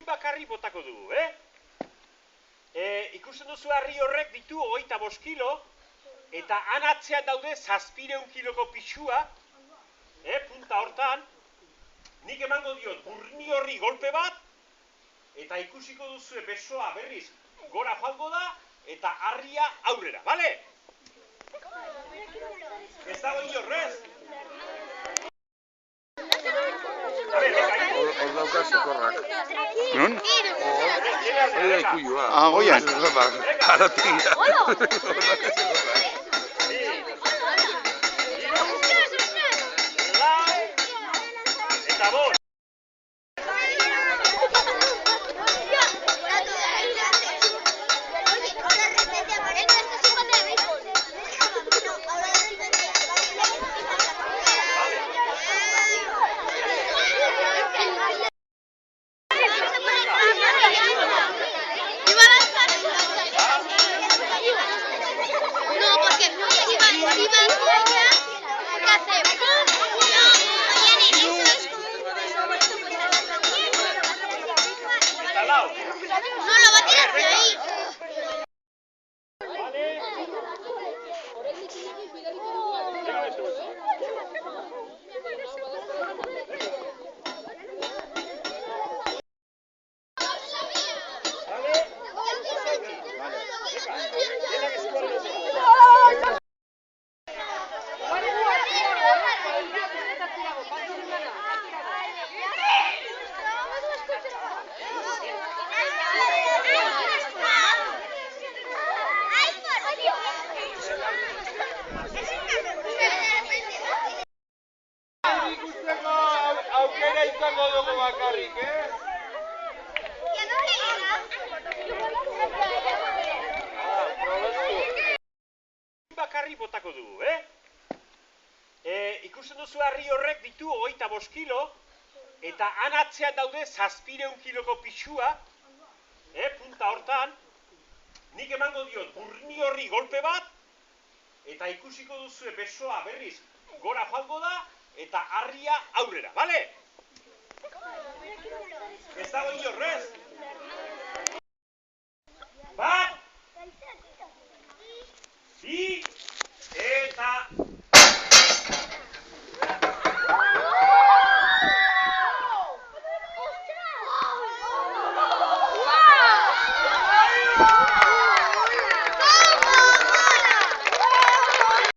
bakarri botako dugu, ikusten duzu harri horrek ditu 25 kilo, eta han atzean daude 700 kiloko pixua, punta hortan, nik emango diot burni horri golpe bat, eta ikusiko duzu besoa berriz gora joango da, eta harria aurrera, bale? Ez dago inorrez? Hor dauka sokorrak. Non? Hori da ikuioa. Goian. Aratia. Eta bost. No lo va a tirar de ahí. Aukera izango dugu bakarrik, Bakarri botako dugu, ikusten duzu harri horrek ditu 25 kilo, eta han atzean daude 700 kiloko pixua, punta hortan, nik emango diot burni horri golpe bat, eta ikusiko duzu besoa berriz gora joango da, eta harria aurrera, bale? Ez dago inorrez? Bat! Bi!